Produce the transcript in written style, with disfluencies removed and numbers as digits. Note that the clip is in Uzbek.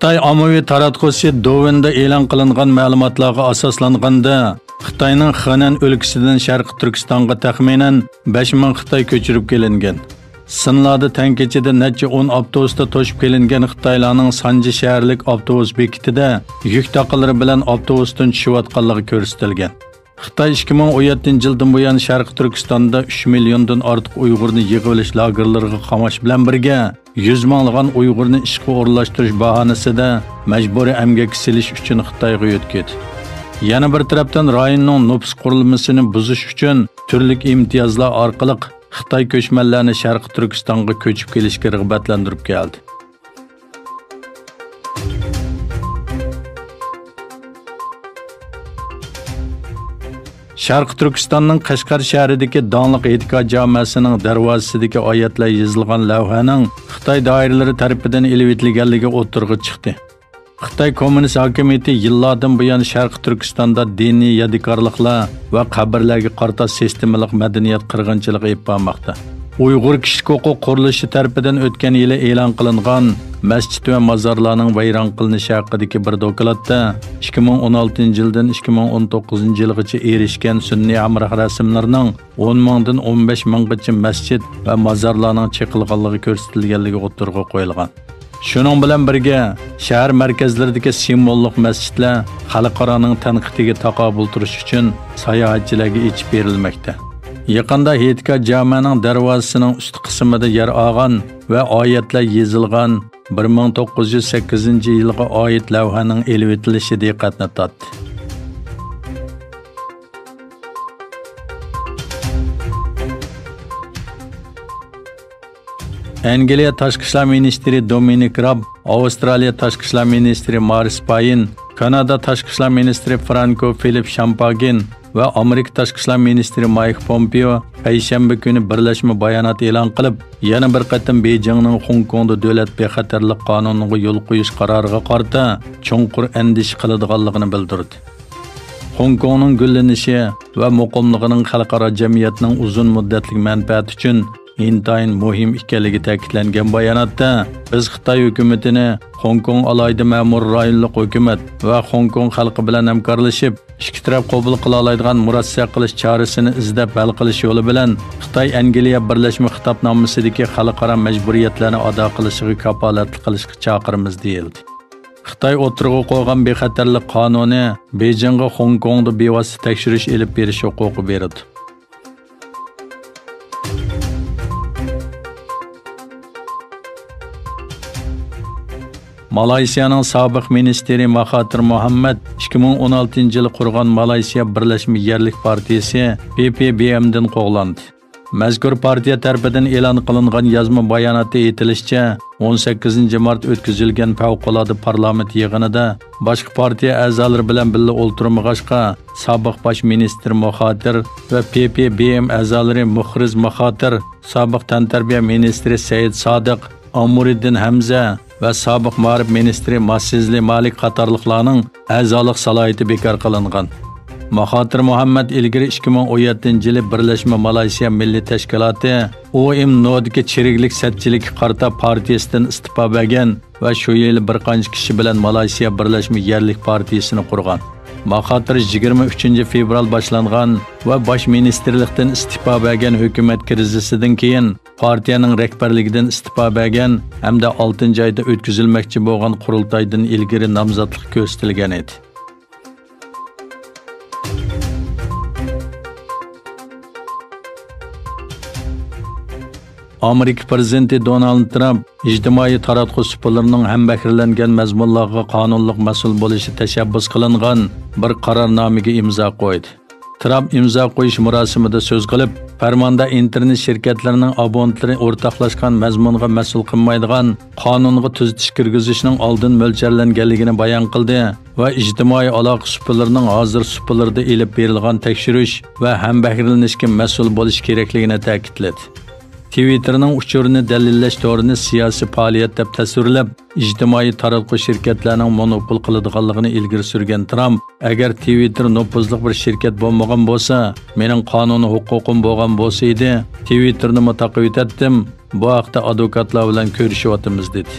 Xitoy ommaviy taratqusi Douyin e'lon qilingan ma'lumotlarga asoslanganda Xitoyning Xanan o'lkasidan Sharqiy Turkistonga taxminan 5000 Xitoy ko'chirib kelingan. Sinlarda tankechida necha 10 avtobusda to'shib kelingan Xitoylarning Sanji shaharlik avtobus bekitida yuk taqilari bilan avtobusdan tushayotganligi ko'rsatilgan. Xitoy 2017-yildan buyon Sharqiy Turkistonda 3 milliondan ortiq Uyg'urni yig'ib olish lagerlariga qamash bilan birga 100 minglagan Uyg'urni ishga o'rnatishtirish bahonasida majburiy emgak silish uchun Xitoyga yo'tkadi. Yana bir tarafdan rayonning nüfus qurilmasini buzish uchun turli imtiyozlar orqali Xitoy ko'chmanlarni Sharqiy Turkistonga ko'chib kelishga rag'batlantirib keldi. Sharqiy Turkistonning Qashqar shahridagi donliq e'tiqod jamiasining darvozasidagi oyatlar yozilgan lavhaning Xitoy doiralari tomonidan ilib etilganligi o'tirg'i chiqdi. Xitoy Kommunist hokimiyati yillardan buyon Sharqiy Turkistonda diniy yodikorliklar va qabrlarga qarata sistemalik madaniyat qirg'inchiligi olib bormoqda. Uyg'ur kishilik huquq qurilishi tomonidan o'tgan yili e'lon qilingan masjid va mozorlarning vayron qilinishi haqidagi bir dokladda 2016-yildan 2019-yilgacha erishgan sunniy hamroh rasmlarining 10 mingdan 15 minggacha masjid va mozorlarning cheqilganligi ko'rsatilganligi o'tirg'i qo'yilgan. Shuning bilan birga shahar markazlaridagi simvollik masjidlar xalqaroning tanqidiga taqobil turish uchun sayohatchilarga ichib berilmoqda. Yaqında e'tiqod jamiasining darvozasining ust qismida yer olgan va oyatlar yozilgan 1908-yilga oid lavhaning elib etilishi diqqatni tortdi. Angliya Tashqi ishlar ministri Dominic Raab, Avstraliya Tashqi ishlar ministri Maurice Payne, Kanada Tashqi ishlar ministri Franco Philip Champagne va Amerika Tashqi ishlar ministri Mike Pompeo payshanba kuni birlashma bayonot e'lon qilib, yana bir qatim Beijingning Hong Kongda davlat bexatarlik qonuniga yo'l qo'yish qaroriga qarata chunqur andish qiladiganligini bildirdi. Hong Kongning gullanishi va muqimligining xalqaro jamiyatning uzun muddatli manfaati uchun intayin muhim ekanligi ta'kidlangan bayonotda biz Xitoy hukumatini Hong Kong alayda ma'mur rayonlik hukumat va Hong Kong xalqi bilan hamkorlashib ikki taraf qabul qila oladigan murassa qilish chorasini izlab hal qilish yo'li bilan Xitoy Angliya Birlashma Xitobnomasidagi xalqaro majburiyatlarni ado qilishiga kafolatlik qilishga chaqiramiz deyildi. Xitoy o'tirg'i qo'ygan bexatarlik qonuni Beijingga Hong Kongda bevosita tekshirish elib berish huquqi beradi. Malaysiyaning sobiq ministri Mahathir Mohamad 2016-yil qurgan Malaysiya Birlashma Yerlik partiyasi PPBMdan qo'g'landi. Mazkur partiya tomonidan e'lon qilingan yozma bayonotda aytilishicha, 18 mart o'tkazilgan favqulodda parlament yig'inida boshqa partiya a'zolari bilan birga o'ltirmag'achqa sobiq bosh ministr Mahathir va PPBM a'zolari Muhriz Mahathir, sobiq tantarbiya ministri Said Sodiq, Amuriddin Hamza va sobiq ma'rif ministri Masizli Malik qatorliqlarning a'zolik salohiyati bekor qilingan. Mahathir Mohamad ilgari 2017-yili Birlashma Malaysiya Milliy Tashkiloti OMNOdagi chiriklik satchilik qarta partiyasidan istifa bergan va shu yil bir qancha kishi bilan Malaysiya Birlashma Yerlik partiyasini qurgan. Mahathir 23 fevral boshlangan va bosh ministrlikdan istifa bergan hukumat krizisidan keyin partiyaning rahbarligidan istifa bergan hamda 6-oyda o'tkazilmoqchi bo'lgan qurultoydan ilgari nomzodlik ko'rsatilgan edi. Amerika prezidenti Donald Trump ijtimoiy taratqush supularining hambahrilangan mazmunlarga qonunliq mas'ul bo'lishi tashabbus qilingan bir qarornomaga imzo qo'ydi. Trump imzo qo'yish marosimida so'z qilib, farmonda internet shirkatlarining abonentlari o'rtoqlashgan mazmunga mas'ul qilmaydigan qonunga tuzatish kirgizishning oldin mo'ljallanganligini bayon qildi va ijtimoiy aloqa supularining hozir supullarda elib berilgan tekshirish va hambahrilanishga mas'ul bo'lish kerakligini ta'kidladi. Twitter'ning uchurini dalillash to'rini siyosiy faoliyat deb tasvirlab, ijtimoiy taratqush shirkatlarining monopol qiladiganligini ilgari surgan Trump, agar Twitter nopozliq bir shirkat bo'lmagan bo'lsa, mening qonuniy huquqim bo'lgan bo'lsa edi, Twitterni mutaqabbit etdim, bu haqda advokatlar bilan ko'rishyapmiz dedi.